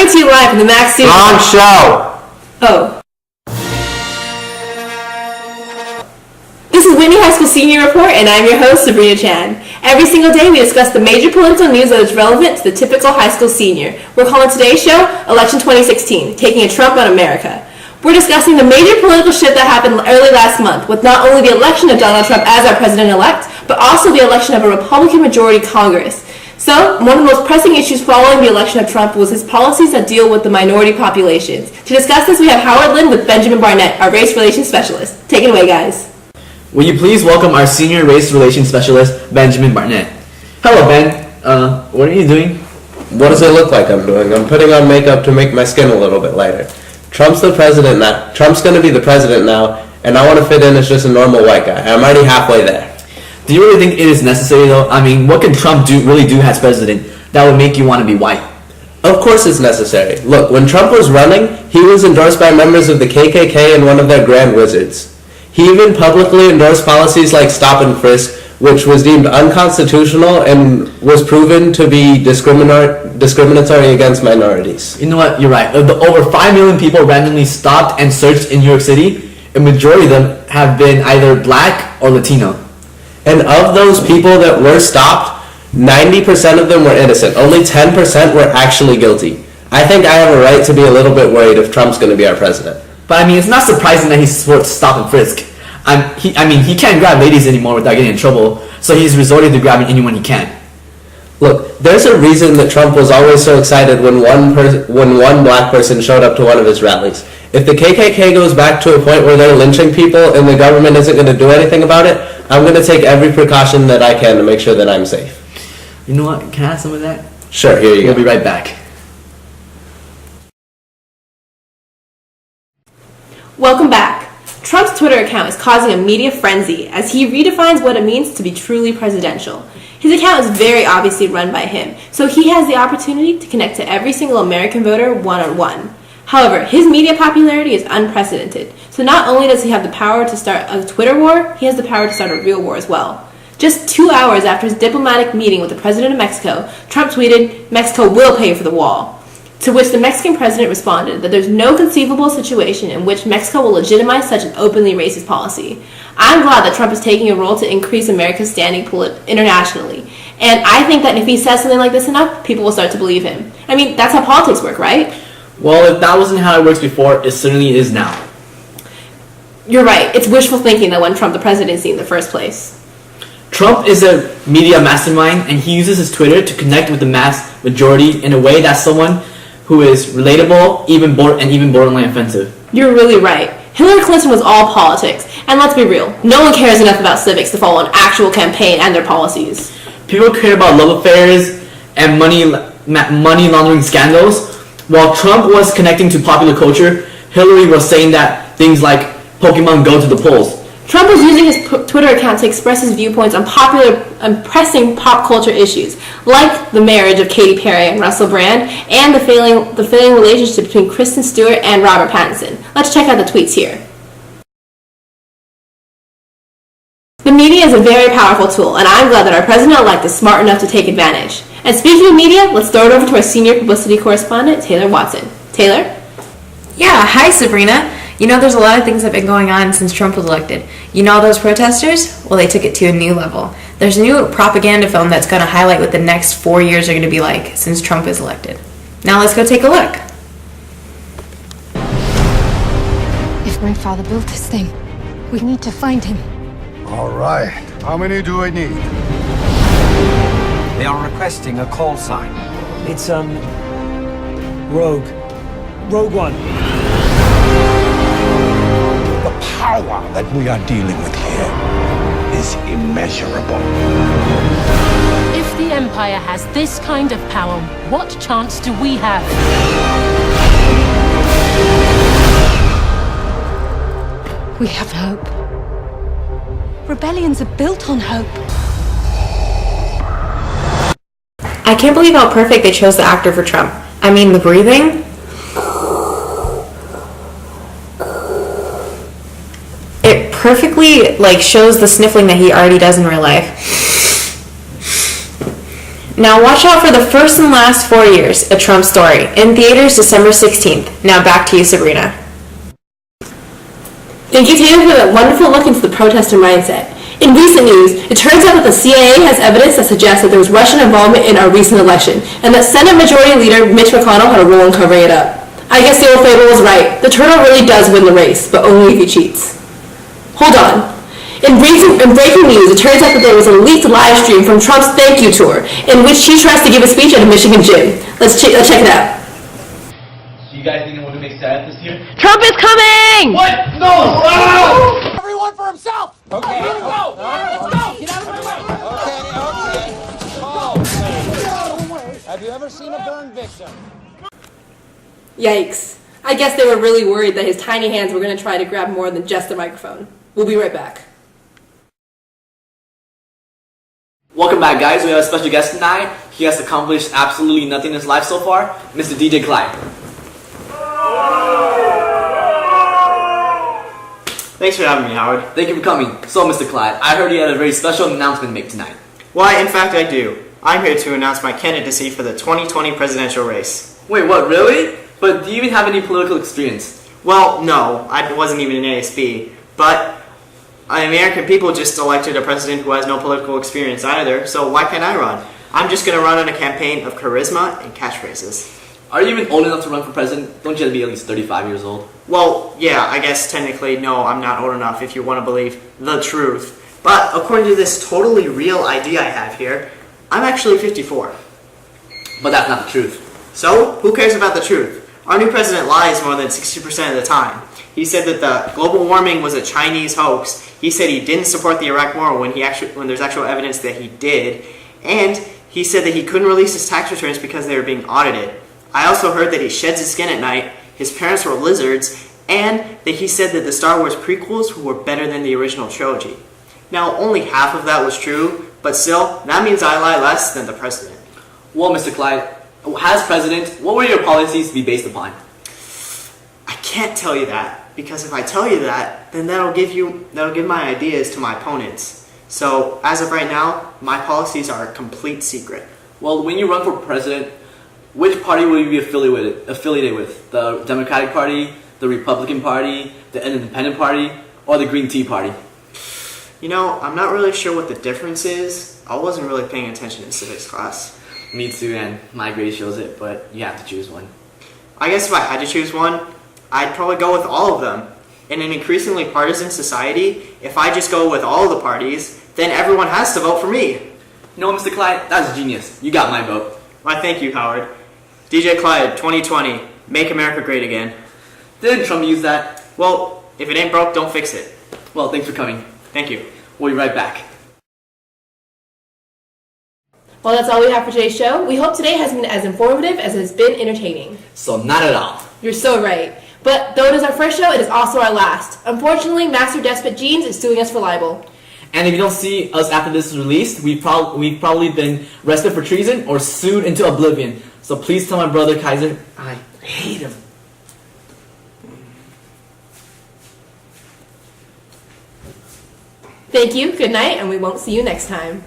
Coming to you live from the Max Studio. Wrong show! Oh. This is Whitney High School Senior Report, and I'm your host, Sabrina Chan. Every single day, we discuss the major political news that is relevant to the typical high school senior. We're calling today's show Election 2016, Taking a Trump on America. We're discussing the major political shift that happened early last month, with not only the election of Donald Trump as our president-elect, but also the election of a Republican majority Congress. So, one of the most pressing issues following the election of Trump was his policies that deal with the minority populations. To discuss this, we have Howard Lynn with Benjamin Barnett, our race relations specialist. Take it away, guys. Will you please welcome our senior race relations specialist, Benjamin Barnett. Hello, Ben. What are you doing? What does it look like I'm doing? I'm putting on makeup to make my skin a little bit lighter. Trump's the president now. Trump's going to be the president now, and I want to fit in as just a normal white guy. I'm already halfway there. Do you really think it is necessary, though? I mean, what can Trump really do as president that would make you want to be white? Of course it's necessary. Look, when Trump was running, he was endorsed by members of the KKK and one of their grand wizards. He even publicly endorsed policies like stop and frisk, which was deemed unconstitutional and was proven to be discriminatory against minorities. You know what? You're right. Of the over 5 million people randomly stopped and searched in New York City, a majority of them have been either black or Latino. And of those people that were stopped, 90% of them were innocent. Only 10% were actually guilty. I think I have a right to be a little bit worried if Trump's going to be our president. But I mean, it's not surprising that he supports stop and frisk. He can't grab ladies anymore without getting in trouble, so he's resorted to grabbing anyone he can. Look, there's a reason that Trump was always so excited when one black person showed up to one of his rallies. If the KKK goes back to a point where they're lynching people and the government isn't going to do anything about it, I'm going to take every precaution that I can to make sure that I'm safe. You know what? Can I have some of that? Sure, here you go. We'll be right back. Welcome back. Trump's Twitter account is causing a media frenzy as he redefines what it means to be truly presidential. His account is very obviously run by him, so he has the opportunity to connect to every single American voter one-on-one. However, his media popularity is unprecedented, so not only does he have the power to start a Twitter war, he has the power to start a real war as well. Just 2 hours after his diplomatic meeting with the president of Mexico, Trump tweeted, "Mexico will pay for the wall." To which the Mexican president responded that there's no conceivable situation in which Mexico will legitimize such an openly racist policy. I'm glad that Trump is taking a role to increase America's standing internationally. And I think that if he says something like this enough, people will start to believe him. I mean, that's how politics work, right? Well, if that wasn't how it works before, it certainly is now. You're right. It's wishful thinking that won Trump the presidency in the first place. Trump is a media mastermind, and he uses his Twitter to connect with the mass majority in a way that's someone who is relatable, even borderline offensive. You're really right. Hillary Clinton was all politics, and let's be real, no one cares enough about civics to follow an actual campaign and their policies. People care about love affairs and money laundering scandals. While Trump was connecting to popular culture, Hillary was saying that things like Pokemon go to the polls. Trump was using his Twitter account to express his viewpoints on pressing pop culture issues, like the marriage of Katy Perry and Russell Brand, and the failing relationship between Kristen Stewart and Robert Pattinson. Let's check out the tweets here. The media is a very powerful tool, and I'm glad that our president-elect is smart enough to take advantage. And speaking of media, let's throw it over to our senior publicity correspondent, Taylor Watson. Taylor? Yeah, hi Sabrina. You know, there's a lot of things that have been going on since Trump was elected. You know all those protesters? Well, they took it to a new level. There's a new propaganda film that's going to highlight what the next 4 years are going to be like since Trump is elected. Now let's go take a look. If my father built this thing, we need to find him. All right. How many do I need? They are requesting a call sign. It's, Rogue. Rogue One. The power that we are dealing with here is immeasurable. If the Empire has this kind of power, what chance do we have? We have hope. Rebellions are built on hope. I can't believe how perfect they chose the actor for Trump. I mean, the breathing. It perfectly shows the sniffling that he already does in real life. Now watch out for the first and last 4 years, A Trump Story, in theaters December 16th. Now back to you, Sabrina. Thank you, Taylor, for that wonderful look into the protester mindset. In recent news, it turns out that the CIA has evidence that suggests that there was Russian involvement in our recent election, and that Senate Majority Leader Mitch McConnell had a role in covering it up. I guess the old fable was right. The turtle really does win the race, but only if he cheats. Hold on. In breaking news, it turns out that there was a leaked live stream from Trump's thank you tour, in which he tries to give a speech at a Michigan gym. Let's check it out. So you guys think I'm going to make Senate this year? Trump is coming! What? No! Oh! Everyone for himself! Okay, here we go! Let's go! Get out of my way! Okay. Oh, have you ever seen a burn victim? Yikes. I guess they were really worried that his tiny hands were going to try to grab more than just the microphone. We'll be right back. Welcome back, guys. We have a special guest tonight. He has accomplished absolutely nothing in his life so far. Mr. DJ Klyde. Thanks for having me, Howard. Thank you for coming. So, Mr. Klyde, I heard you had a very special announcement to make tonight. Why, in fact, I do. I'm here to announce my candidacy for the 2020 presidential race. Wait, what, really? But do you even have any political experience? Well, no. I wasn't even an ASB. But the American people just elected a president who has no political experience either, so why can't I run? I'm just going to run on a campaign of charisma and catchphrases. Are you even old enough to run for president? Don't you have to be at least 35 years old? Well, yeah, I guess technically, no, I'm not old enough if you want to believe the truth. But according to this totally real ID I have here, I'm actually 54. But that's not the truth. So, who cares about the truth? Our new president lies more than 60% of the time. He said that the global warming was a Chinese hoax. He said he didn't support the Iraq War when there's actual evidence that he did. And he said that he couldn't release his tax returns because they were being audited. I also heard that he sheds his skin at night, his parents were lizards, and that he said that the Star Wars prequels were better than the original trilogy. Now, only half of that was true, but still, that means I lie less than the president. Well, Mr. Klyde, as president, what were your policies to be based upon? I can't tell you that, because if I tell you that, then that'll give my ideas to my opponents. So, as of right now, my policies are a complete secret. Well, when you run for president, which party will you be affiliated with? The Democratic Party, the Republican Party, the Independent Party, or the Green Tea Party? You know, I'm not really sure what the difference is. I wasn't really paying attention in civics class. Me too, and my grade shows it, but you have to choose one. I guess if I had to choose one, I'd probably go with all of them. In an increasingly partisan society, if I just go with all the parties, then everyone has to vote for me. You know what, Mr. Klyde? That's genius. You got my vote. Why, thank you, Howard. DJ Klyde, 2020, make America great again. Didn't Trump use that? Well, if it ain't broke, don't fix it. Well, thanks for coming. Thank you. We'll be right back. Well, that's all we have for today's show. We hope today has been as informative as it has been entertaining. So not at all. You're so right. But though it is our first show, it is also our last. Unfortunately, Master Despot Jeans is suing us for libel. And if you don't see us after this is released, we've probably been arrested for treason or sued into oblivion. So please tell my brother Kaiser I hate him. Thank you, good night, and we won't see you next time.